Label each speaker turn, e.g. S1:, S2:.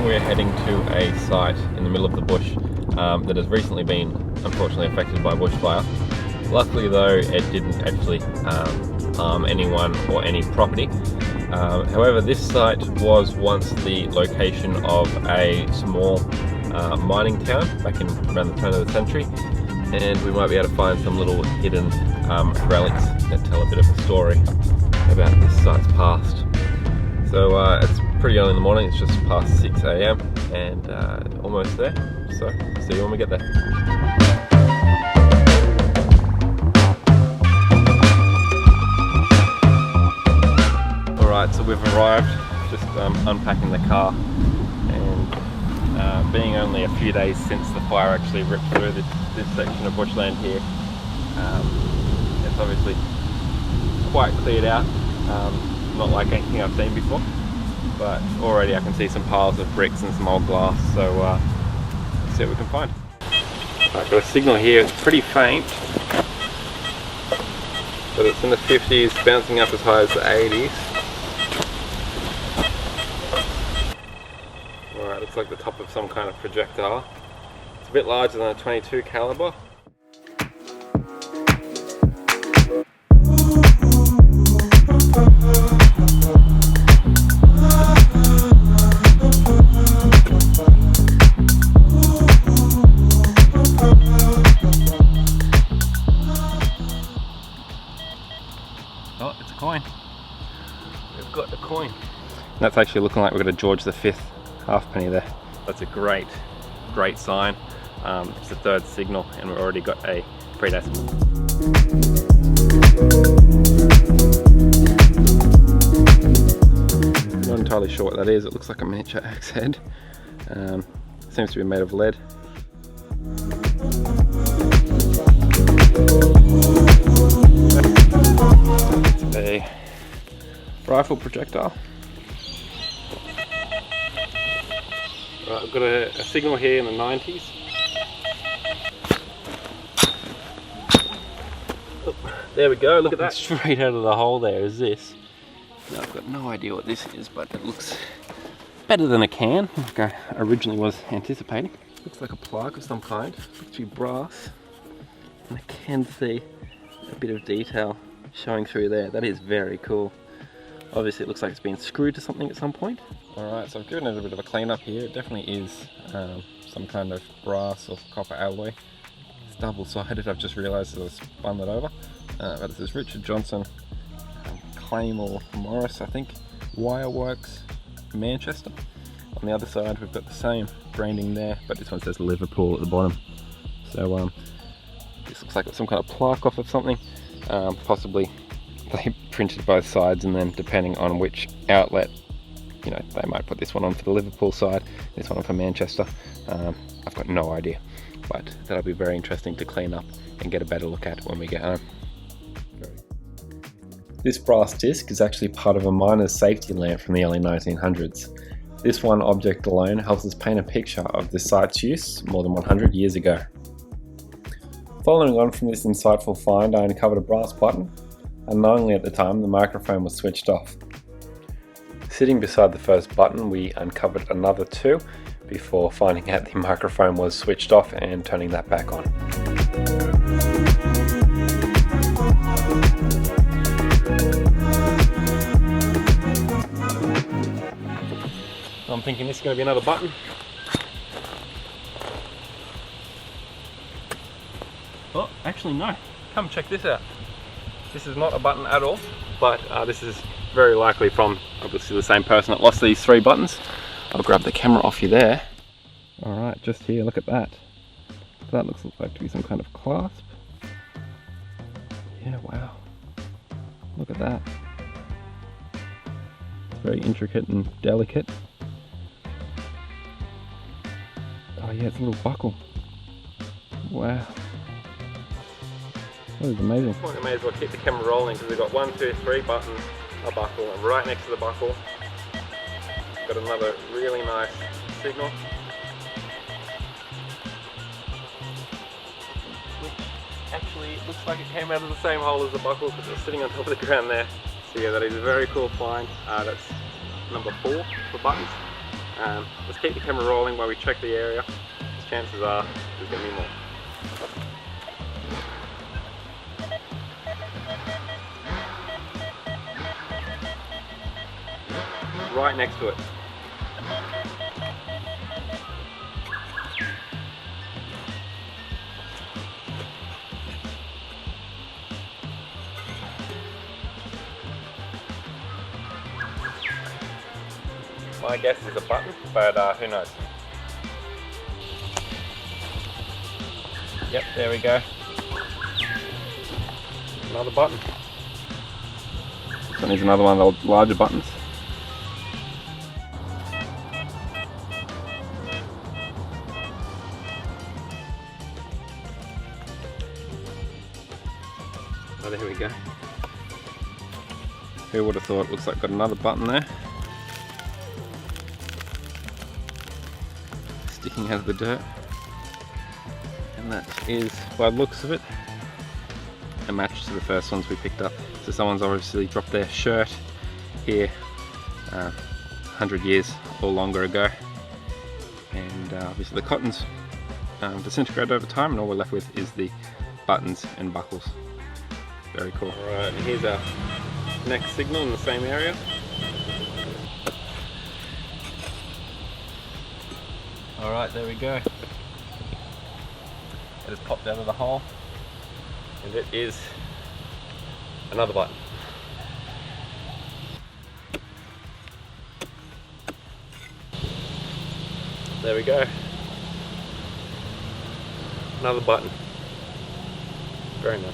S1: morning we're heading to a site in the middle of the bush that has recently been unfortunately affected by bushfire. Luckily though, it didn't actually harm anyone or any property. However, this site was once the location of a small mining town back in around the turn of the century, and we might be able to find some little hidden relics that tell a bit of a story about this site's past. So it's pretty early in the morning, it's just past 6 AM and almost there, so see you when we get there. Alright, so we've arrived, just unpacking the car, and being only a few days since the fire actually ripped through this section of bushland here, it's obviously quite cleared out. Not like anything I've seen before, but already I can see some piles of bricks and some old glass, so let's see what we can find. I've got a signal here, it's pretty faint, but it's in the 50s, bouncing up as high as the 80s. Alright, looks like the top of some kind of projectile. It's a bit larger than a .22 caliber. Oh, it's a coin. We've got a coin. That's actually looking like we've got a George V halfpenny there. That's a great sign. It's the third signal and we've already got a pre-decimal. Not entirely sure what that is. It looks like a miniature axe head. Seems to be made of lead. It's a rifle projectile. Right, I've got a signal here in the 90s. Oh, there we go, look at that. Straight out of the hole there is this. Now, I've got no idea what this is, but it looks better than a can, like I originally was anticipating. Looks like a plaque of some kind. Looks to be brass. And I can see a bit of detail showing through there. That is very cool. Obviously it looks like it's been screwed to something at some point. Alright, so I've given it a bit of a clean up here. It definitely is some kind of brass or copper alloy. It's double-sided, I've just realised as I spun it over. But this is Richard Johnson, Claymore Morris, I think, Wireworks, Manchester. On the other side we've got the same branding there, but this one says Liverpool at the bottom. So this looks like it's some kind of plaque off of something. Possibly they printed both sides, and then depending on which outlet, you know, they might put this one on for the Liverpool side, this one on for Manchester. I've got no idea, but that'll be very interesting to clean up and get a better look at when we get home. This brass disc is actually part of a miner's safety lamp from the early 1900s. This one object alone helps us paint a picture of the site's use more than 100 years ago. Following on from this insightful find, I uncovered a brass button. Unknowingly at the time, the microphone was switched off. Sitting beside the first button, we uncovered another two before finding out the microphone was switched off and turning that back on. I'm thinking this is going to be another button. Oh, actually no. Come check this out. This is not a button at all, but this is very likely from obviously the same person that lost these three buttons. I'll grab the camera off you there. Alright, just here, look at that. That looks like to be some kind of clasp. Yeah, wow. Look at that. It's very intricate and delicate. Oh yeah, it's a little buckle. Wow. That is amazing. At this point I may as well keep the camera rolling because we've got 1, 2, 3 buttons, a buckle, and right next to the buckle got another really nice signal. Which actually looks like it came out of the same hole as the buckle because it's sitting on top of the ground there. So yeah, that is a very cool find. That's number 4 for buttons. Let's keep the camera rolling while we check the area. Chances are there's going to be more. Right next to it. My guess is a button, but who knows? Yep, there we go. Another button. This one is another one of the larger buttons. Oh, there we go. Who would have thought? Looks like got another button there. Sticking out of the dirt. And that is, by the looks of it, a match to the first ones we picked up. So someone's obviously dropped their shirt here 100 years or longer ago. And obviously the cotton's disintegrated over time, and all we're left with is the buttons and buckles. Very cool. Alright, and here's our next signal in the same area. Alright, there we go. It has popped out of the hole, and it is another button. There we go. Another button. Very nice.